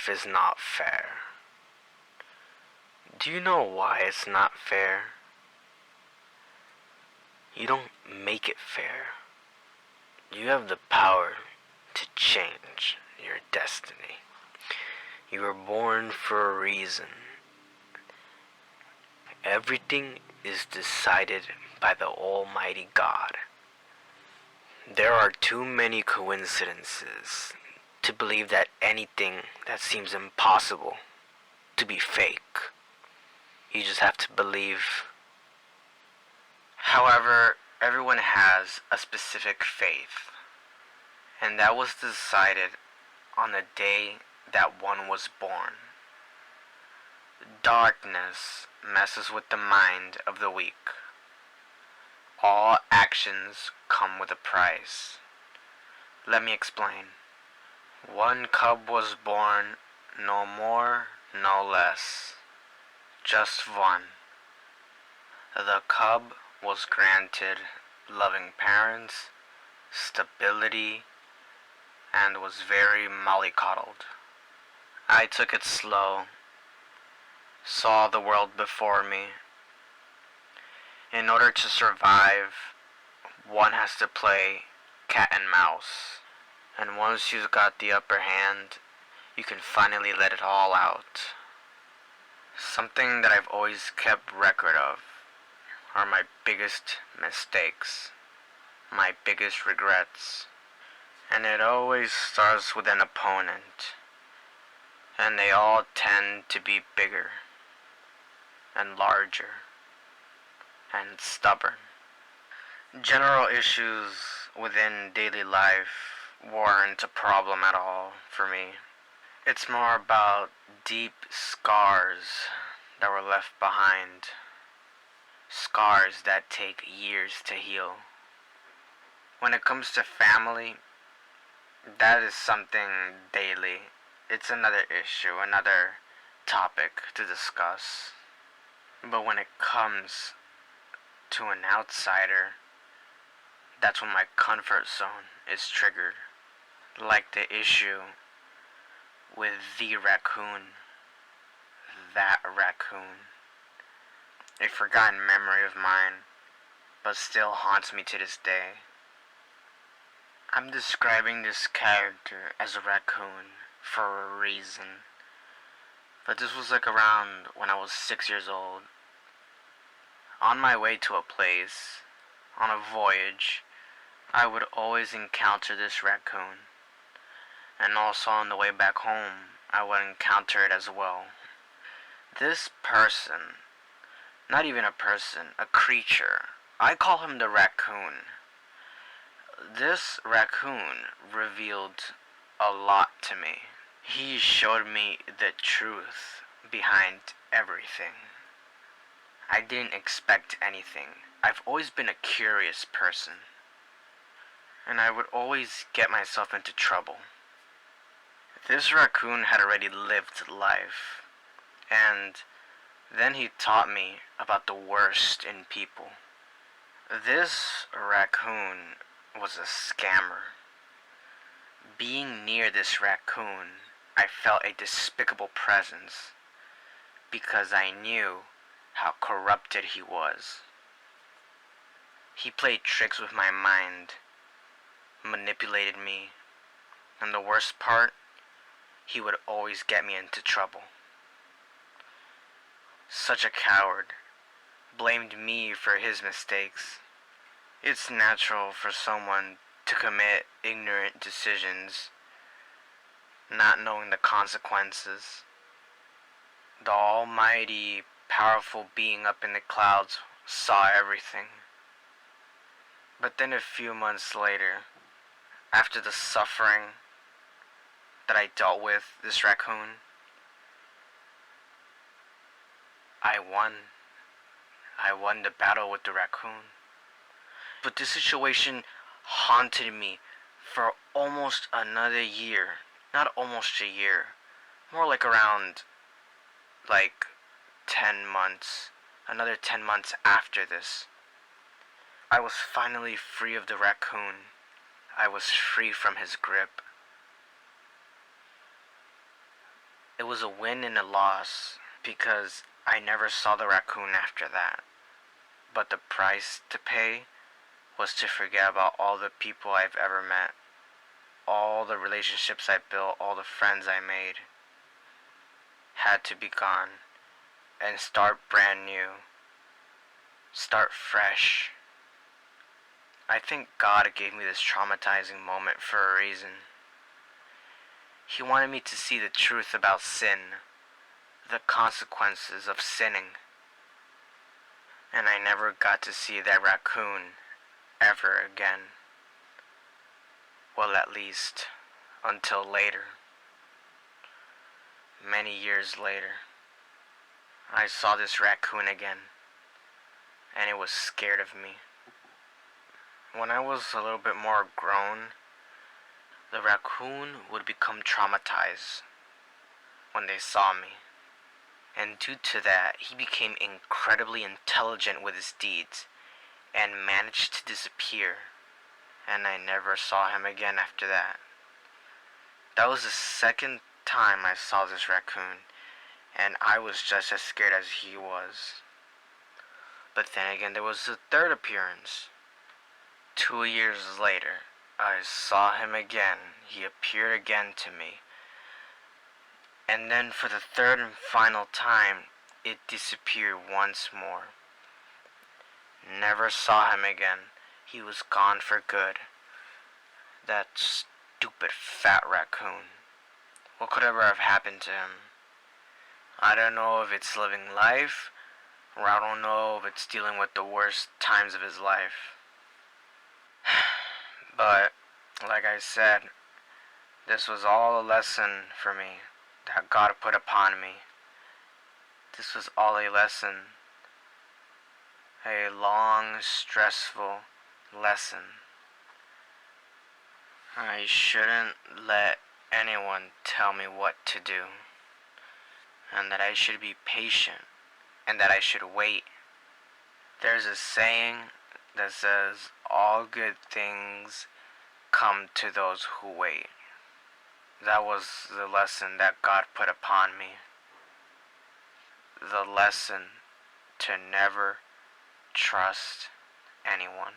life is not fair. Do you know why it's not fair? You don't make it fair. You have the power to change your destiny. You were born for a reason. Everything is decided by the Almighty God. There are too many coincidences to believe that anything that seems impossible to be fake. You just have to believe. However, everyone has a specific faith, and that was decided on the day that one was born. Darkness messes with the mind of the weak. All actions come with a price. Let me explain. One cub was born, no more, no less. Just one. The cub was granted loving parents, stability, and was very mollycoddled. I took it slow, saw the world before me. In order to survive, one has to play cat and mouse. And once you've got the upper hand, you can finally let it all out. Something that I've always kept record of are my biggest mistakes, my biggest regrets. And it always starts with an opponent. And they all tend to be bigger and larger and stubborn. General issues within daily life weren't a problem at all for me. It's more about deep scars that were left behind. Scars that take years to heal. When it comes to family, that is something daily. It's another issue, another topic to discuss. But when it comes to an outsider, that's when my comfort zone is triggered. Like the issue with the raccoon. That raccoon. A forgotten memory of mine, but still haunts me to this day. I'm describing this character as a raccoon for a reason. But this was like around when I was 6 years old. On my way to a place, on a voyage, I would always encounter this raccoon. And also on the way back home, I would encounter it as well. This person, not even a person, a creature, I call him the raccoon. This raccoon revealed a lot to me. He showed me the truth behind everything. I didn't expect anything. I've always been a curious person. And I would always get myself into trouble. This raccoon had already lived life. And then he taught me about the worst in people. This raccoon was a scammer. Being near this raccoon, I felt a despicable presence because I knew how corrupted he was. He played tricks with my mind, manipulated me, and the worst part, he would always get me into trouble. Such a coward, blamed me for his mistakes. It's natural for someone to commit ignorant decisions, not knowing the consequences. The almighty, powerful being up in the clouds saw everything. But then a few months later, after the suffering that I dealt with this raccoon, I won. I won the battle with the raccoon. But this situation haunted me for almost another year. Not almost a year. More like around 10 months. Another 10 months after this. I was finally free of the raccoon. I was free from his grip. It was a win and a loss because I never saw the raccoon after that. But the price to pay was to forget about all the people I've ever met, all the relationships I built, all the friends I made. Had to be gone and start brand new, start fresh. I think God gave me this traumatizing moment for a reason. He wanted me to see the truth about sin, the consequences of sinning. And I never got to see that raccoon ever again. Well, at least until later. Many years later, I saw this raccoon again, and it was scared of me. When I was a little bit more grown, the raccoon would become traumatized when they saw me. And due to that, he became incredibly intelligent with his deeds and managed to disappear. And I never saw him again after that. That was the second time I saw this raccoon, and I was just as scared as he was. But then again, there was the third appearance. 2 years later, I saw him again. He appeared again to me. And then for the third and final time, it disappeared once more. Never saw him again. He was gone for good. That stupid fat raccoon. What could ever have happened to him? I don't know if it's living life, or I don't know if it's dealing with the worst times of his life. But, like I said, this was all a lesson for me that God put upon me. This was all a lesson. A long, stressful lesson. I shouldn't let anyone tell me what to do. And that I should be patient. And that I should wait. There's a saying that says, all good things come to those who wait. That was the lesson that God put upon me. The lesson to never trust anyone.